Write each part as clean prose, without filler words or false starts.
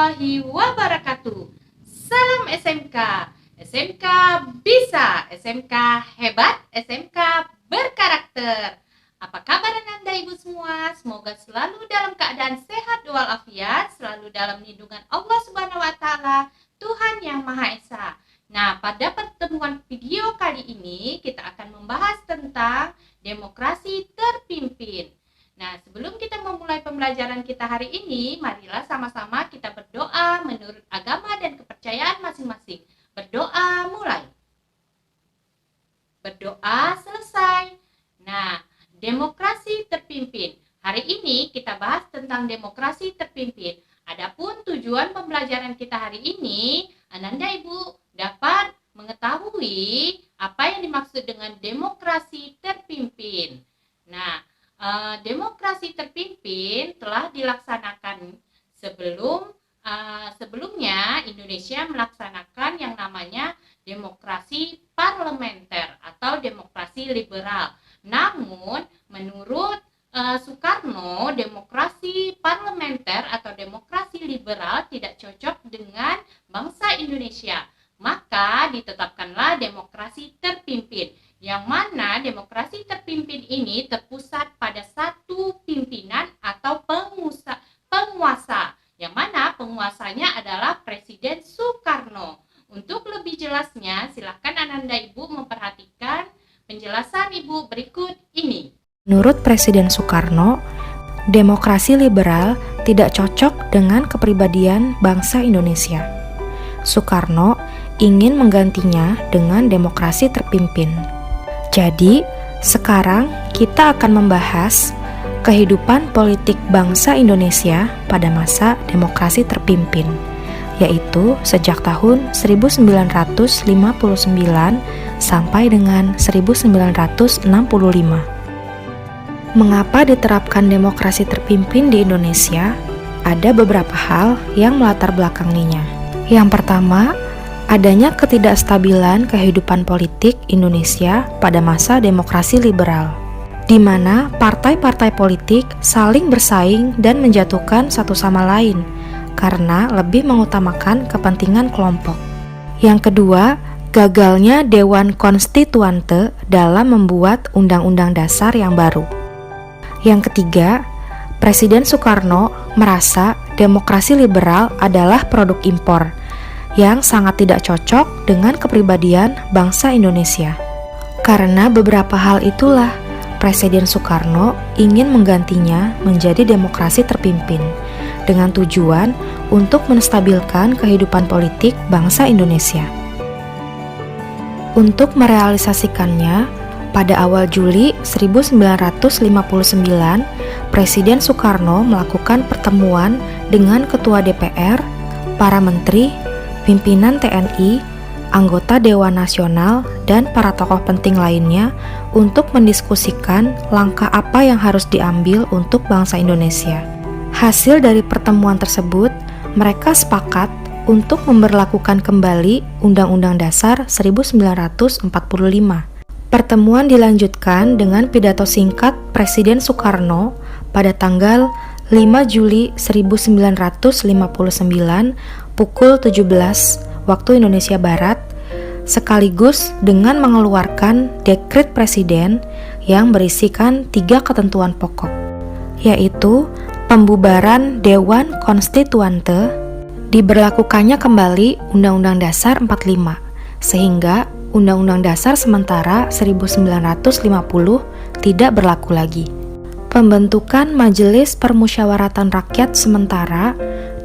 warahmatullahi wabarakatuh. Salam SMK. SMK bisa, SMK hebat, SMK berkarakter. Apa kabar Anda Ibu semua? Semoga selalu dalam keadaan sehat walafiat, selalu dalam lindungan Allah Subhanahu wa taala, Tuhan yang Maha Esa. Nah, pada pertemuan video kali ini kita akan membahas tentang demokrasi terpimpin. Nah, sebelum kita memulai pembelajaran kita hari ini, marilah sama-sama kita berdoa menurut agama dan kepercayaan masing-masing. Berdoa mulai. Berdoa selesai. Nah, demokrasi terpimpin. Hari ini kita bahas tentang demokrasi terpimpin. Adapun tujuan pembelajaran kita hari ini, Ananda Ibu dapat mengetahui apa yang dimaksud dengan demokrasi terpimpin. Nah, demokrasi terpimpin telah dilaksanakan sebelumnya Indonesia melaksanakan yang namanya demokrasi parlementer atau demokrasi liberal. Namun menurut Soekarno, demokrasi parlementer atau demokrasi liberal tidak cocok dengan bangsa Indonesia. Maka ditetapkanlah demokrasi terpimpin, yang mana demokrasi terpimpin ini terpusat pada satu pimpinan atau penguasa, yang mana penguasanya adalah Presiden Soekarno. Untuk lebih jelasnya, silakan Ananda Ibu memperhatikan penjelasan Ibu berikut ini. Menurut Presiden Soekarno, demokrasi liberal tidak cocok dengan kepribadian bangsa Indonesia. Soekarno ingin menggantinya dengan demokrasi terpimpin. Jadi, sekarang kita akan membahas kehidupan politik bangsa Indonesia pada masa demokrasi terpimpin, yaitu sejak tahun 1959 sampai dengan 1965. Mengapa diterapkan demokrasi terpimpin di Indonesia? Ada beberapa hal yang melatar belakanginya. Yang pertama, adanya ketidakstabilan kehidupan politik Indonesia pada masa demokrasi liberal, di mana partai-partai politik saling bersaing dan menjatuhkan satu sama lain karena lebih mengutamakan kepentingan kelompok. Yang kedua, gagalnya Dewan Konstituante dalam membuat Undang-Undang Dasar yang baru. Yang ketiga, Presiden Soekarno merasa demokrasi liberal adalah produk impor yang sangat tidak cocok dengan kepribadian bangsa Indonesia. Karena beberapa hal itulah, Presiden Soekarno ingin menggantinya menjadi demokrasi terpimpin dengan tujuan untuk menstabilkan kehidupan politik bangsa Indonesia. Untuk merealisasikannya, pada awal Juli 1959, Presiden Soekarno melakukan pertemuan dengan Ketua DPR, para menteri, pimpinan TNI, anggota Dewan Nasional, dan para tokoh penting lainnya untuk mendiskusikan langkah apa yang harus diambil untuk bangsa Indonesia. Hasil dari pertemuan tersebut, mereka sepakat untuk memberlakukan kembali Undang-Undang Dasar 1945. Pertemuan dilanjutkan dengan pidato singkat Presiden Soekarno pada tanggal 5 Juli 1959 pukul 17 waktu Indonesia Barat, sekaligus dengan mengeluarkan dekret presiden yang berisikan 3 ketentuan pokok, yaitu pembubaran Dewan Konstituante, diberlakukannya kembali Undang-Undang Dasar 45, sehingga Undang-Undang Dasar sementara 1950 tidak berlaku lagi. Pembentukan Majelis Permusyawaratan Rakyat sementara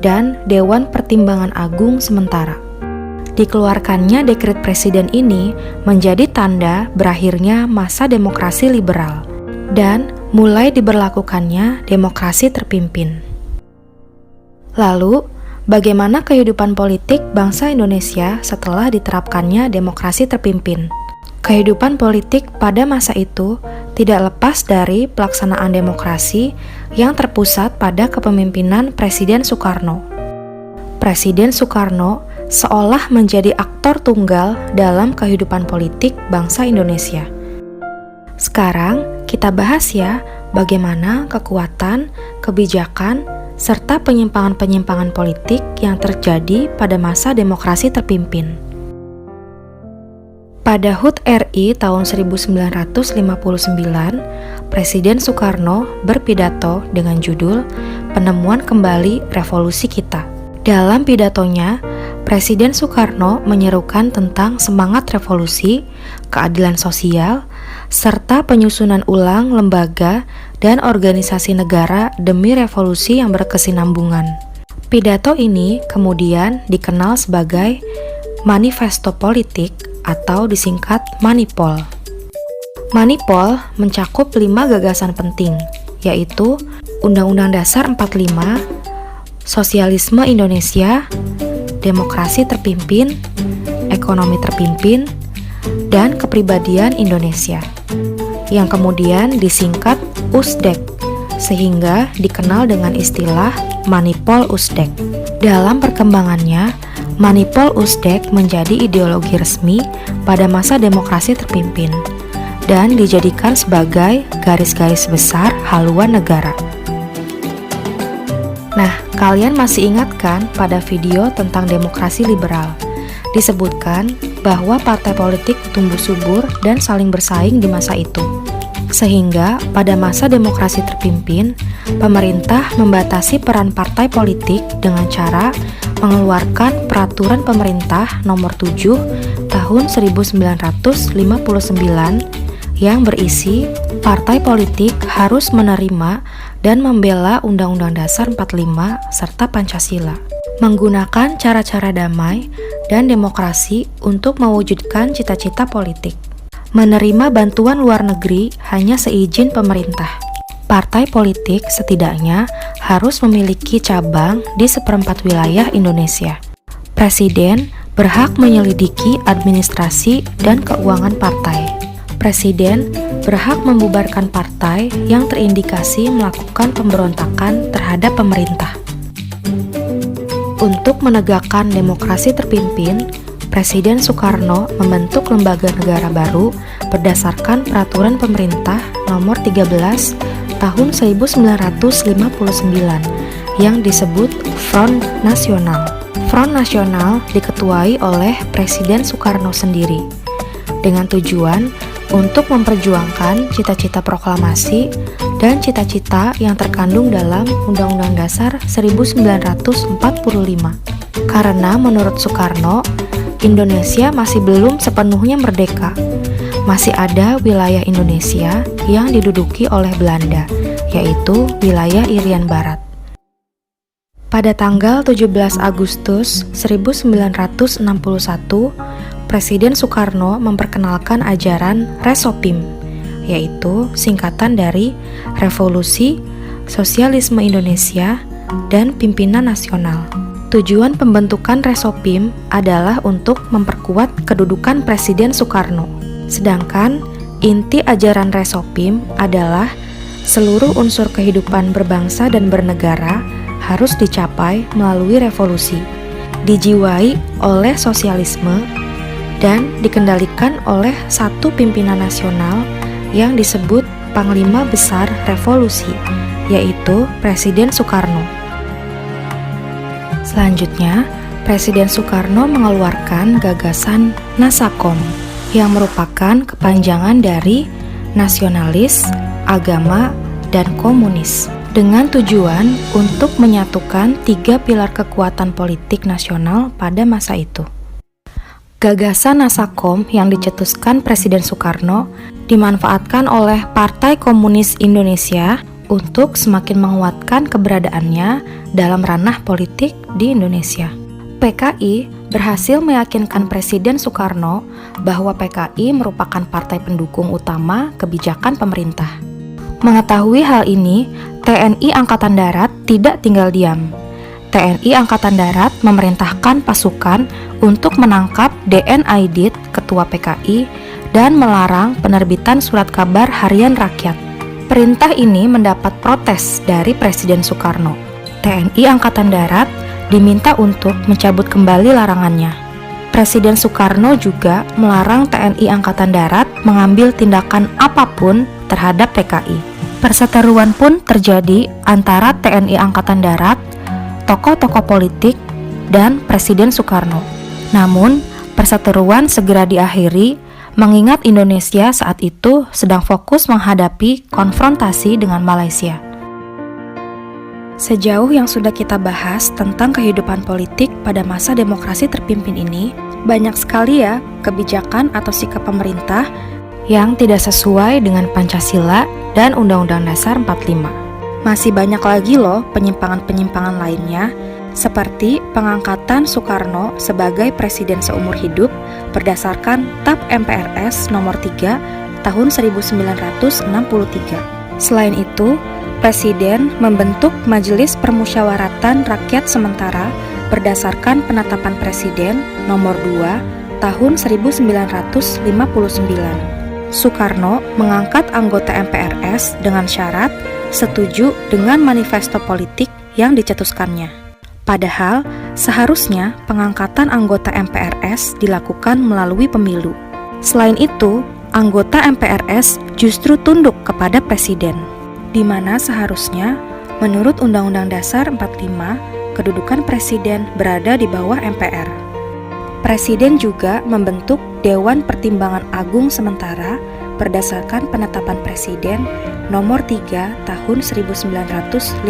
dan Dewan Pertimbangan Agung sementara. Dikeluarkannya dekret presiden ini menjadi tanda berakhirnya masa demokrasi liberal dan mulai diberlakukannya demokrasi terpimpin. Lalu, bagaimana kehidupan politik bangsa Indonesia setelah diterapkannya demokrasi terpimpin? Kehidupan politik pada masa itu tidak lepas dari pelaksanaan demokrasi yang terpusat pada kepemimpinan Presiden Soekarno. Presiden Soekarno seolah menjadi aktor tunggal dalam kehidupan politik bangsa Indonesia. Sekarang kita bahas ya bagaimana kekuatan, kebijakan, serta penyimpangan-penyimpangan politik yang terjadi pada masa demokrasi terpimpin. Pada HUT RI tahun 1959, Presiden Soekarno berpidato dengan judul Penemuan Kembali Revolusi Kita. Dalam pidatonya, Presiden Soekarno menyerukan tentang semangat revolusi, keadilan sosial, serta penyusunan ulang lembaga dan organisasi negara demi revolusi yang berkesinambungan. Pidato ini kemudian dikenal sebagai Manifesto Politik atau disingkat Manipol. Manipol mencakup 5 gagasan penting, yaitu Undang-Undang Dasar 45, Sosialisme Indonesia, Demokrasi Terpimpin, Ekonomi Terpimpin, dan Kepribadian Indonesia, yang kemudian disingkat USDEK, sehingga dikenal dengan istilah Manipol USDEK. Dalam perkembangannya, Manipol USDEK menjadi ideologi resmi pada masa demokrasi terpimpin dan dijadikan sebagai garis-garis besar haluan negara. Nah, kalian masih ingat kan pada video tentang demokrasi liberal? Disebutkan bahwa partai politik tumbuh subur dan saling bersaing di masa itu. Sehingga pada masa demokrasi terpimpin, pemerintah membatasi peran partai politik dengan cara mengeluarkan Peraturan Pemerintah Nomor 7 Tahun 1959 yang berisi partai politik harus menerima dan membela Undang-Undang Dasar 45 serta Pancasila, menggunakan cara-cara damai dan demokrasi untuk mewujudkan cita-cita politik. Menerima bantuan luar negeri hanya seizin pemerintah. Partai politik setidaknya harus memiliki cabang di 1/4 wilayah Indonesia. Presiden berhak menyelidiki administrasi dan keuangan partai. Presiden berhak membubarkan partai yang terindikasi melakukan pemberontakan terhadap pemerintah. Untuk menegakkan demokrasi terpimpin, Presiden Soekarno membentuk lembaga negara baru berdasarkan Peraturan Pemerintah Nomor 13 Tahun 1959 yang disebut Front Nasional. Front Nasional diketuai oleh Presiden Soekarno sendiri dengan tujuan untuk memperjuangkan cita-cita proklamasi dan cita-cita yang terkandung dalam Undang-Undang Dasar 1945. Karena menurut Soekarno, Indonesia masih belum sepenuhnya merdeka. Masih ada wilayah Indonesia yang diduduki oleh Belanda, yaitu wilayah Irian Barat. Pada tanggal 17 Agustus 1961, Presiden Soekarno memperkenalkan ajaran Resopim, yaitu singkatan dari Revolusi, Sosialisme Indonesia, dan Pimpinan Nasional. Tujuan pembentukan Resopim adalah untuk memperkuat kedudukan Presiden Soekarno. Sedangkan inti ajaran Resopim adalah seluruh unsur kehidupan berbangsa dan bernegara harus dicapai melalui revolusi, dijiwai oleh sosialisme, dan dikendalikan oleh satu pimpinan nasional yang disebut Panglima Besar Revolusi, yaitu Presiden Soekarno. Selanjutnya, Presiden Soekarno mengeluarkan gagasan Nasakom yang merupakan kepanjangan dari nasionalis, agama, dan komunis dengan tujuan untuk menyatukan 3 pilar kekuatan politik nasional pada masa itu. Gagasan Nasakom yang dicetuskan Presiden Soekarno dimanfaatkan oleh Partai Komunis Indonesia untuk semakin menguatkan keberadaannya dalam ranah politik di Indonesia. PKI berhasil meyakinkan Presiden Soekarno bahwa PKI merupakan partai pendukung utama kebijakan pemerintah. Mengetahui hal ini, TNI Angkatan Darat tidak tinggal diam. TNI Angkatan Darat memerintahkan pasukan untuk menangkap DN Aidit, ketua PKI, dan melarang penerbitan surat kabar harian rakyat. Perintah ini mendapat protes dari Presiden Soekarno. TNI Angkatan Darat diminta untuk mencabut kembali larangannya. Presiden Soekarno juga melarang TNI Angkatan Darat mengambil tindakan apapun terhadap PKI. Perseteruan pun terjadi antara TNI Angkatan Darat, tokoh-tokoh politik, dan Presiden Soekarno. Namun, perseteruan segera diakhiri mengingat Indonesia saat itu sedang fokus menghadapi konfrontasi dengan Malaysia. Sejauh yang sudah kita bahas tentang kehidupan politik pada masa demokrasi terpimpin ini, banyak sekali ya kebijakan atau sikap pemerintah yang tidak sesuai dengan Pancasila dan Undang-Undang Dasar 45. Masih banyak lagi loh penyimpangan-penyimpangan lainnya, seperti pengangkatan Soekarno sebagai presiden seumur hidup berdasarkan TAP MPRS nomor 3 tahun 1963. Selain itu, Presiden membentuk Majelis Permusyawaratan Rakyat Sementara berdasarkan Penetapan Presiden nomor 2 tahun 1959. Soekarno mengangkat anggota MPRS dengan syarat setuju dengan manifesto politik yang dicetuskannya. Padahal, seharusnya pengangkatan anggota MPRS dilakukan melalui pemilu. Selain itu, anggota MPRS justru tunduk kepada Presiden, di mana seharusnya, menurut Undang-Undang Dasar 45, kedudukan Presiden berada di bawah MPR. Presiden juga membentuk Dewan Pertimbangan Agung Sementara berdasarkan Penetapan Presiden nomor 3 tahun 1959.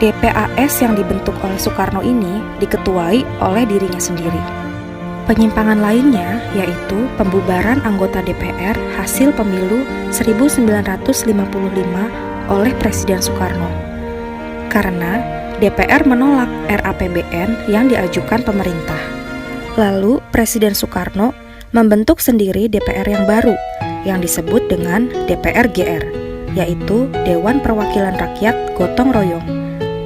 DPAS yang dibentuk oleh Soekarno ini diketuai oleh dirinya sendiri. Penyimpangan lainnya yaitu pembubaran anggota DPR hasil pemilu 1955 oleh Presiden Soekarno. Karena DPR menolak RAPBN yang diajukan pemerintah. Lalu Presiden Soekarno membentuk sendiri DPR yang baru yang disebut dengan DPR GR, yaitu Dewan Perwakilan Rakyat Gotong Royong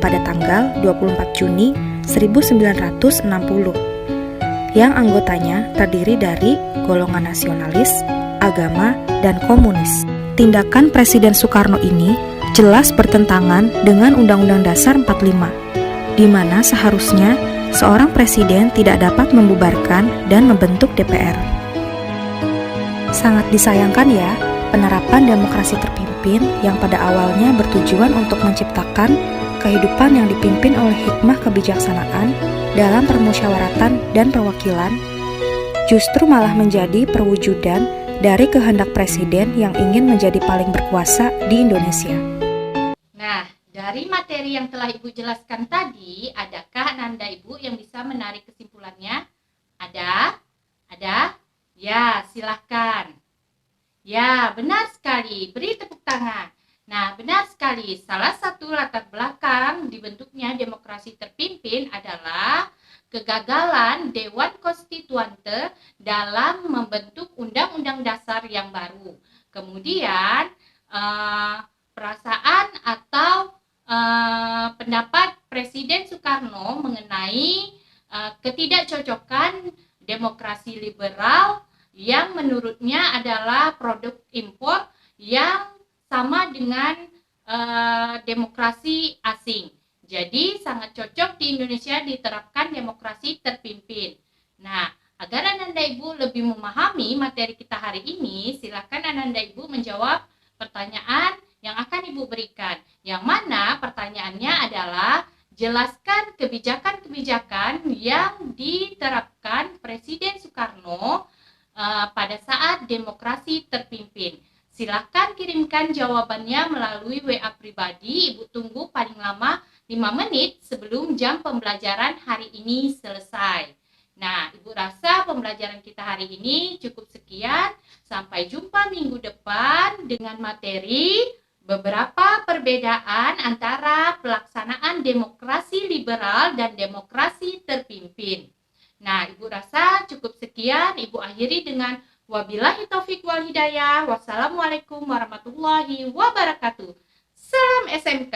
pada tanggal 24 Juni 1960 yang anggotanya terdiri dari golongan nasionalis, agama, dan komunis. Tindakan Presiden Soekarno ini jelas bertentangan dengan Undang-Undang Dasar 45, di mana seharusnya seorang presiden tidak dapat membubarkan dan membentuk DPR. Sangat disayangkan ya, penerapan demokrasi terpimpin yang pada awalnya bertujuan untuk menciptakan kehidupan yang dipimpin oleh hikmah kebijaksanaan dalam permusyawaratan dan perwakilan, justru malah menjadi perwujudan dari kehendak presiden yang ingin menjadi paling berkuasa di Indonesia. Nah, dari materi yang telah Ibu jelaskan tadi, adakah Ananda Ibu yang bisa menarik kesimpulannya? Ada? Ada? Ya, silahkan. Ya, benar sekali. Beri tepuk tangan. Nah, benar sekali. Salah satu latar belakang dibentuknya demokrasi terpimpin adalah kegagalan Dewan Konstituante dalam membentuk Undang-Undang Dasar yang baru. Kemudian, perasaan atau pendapat Presiden Soekarno mengenai ketidakcocokan demokrasi liberal yang menurutnya adalah produk impor yang sama dengan demokrasi asing. Jadi sangat cocok di Indonesia diterapkan demokrasi terpimpin. Nah, agar Ananda Ibu lebih memahami materi kita hari ini, silakan Ananda Ibu menjawab pertanyaan yang akan Ibu berikan. Yang mana pertanyaannya adalah jelaskan kebijakan-kebijakan yang diterapkan Presiden Soekarno pada saat demokrasi terpimpin. Silakan kirimkan jawabannya melalui WA pribadi. Ibu tunggu paling lama 5 menit sebelum jam pembelajaran hari ini selesai. Nah, Ibu rasa pembelajaran kita hari ini cukup sekian. Sampai jumpa minggu depan dengan materi beberapa perbedaan antara pelaksanaan demokrasi liberal dan demokrasi terpimpin. Nah, Ibu rasa cukup sekian. Ibu akhiri dengan wabillahi taufik wal hidayah. Wassalamualaikum warahmatullahi wabarakatuh. Salam SMK.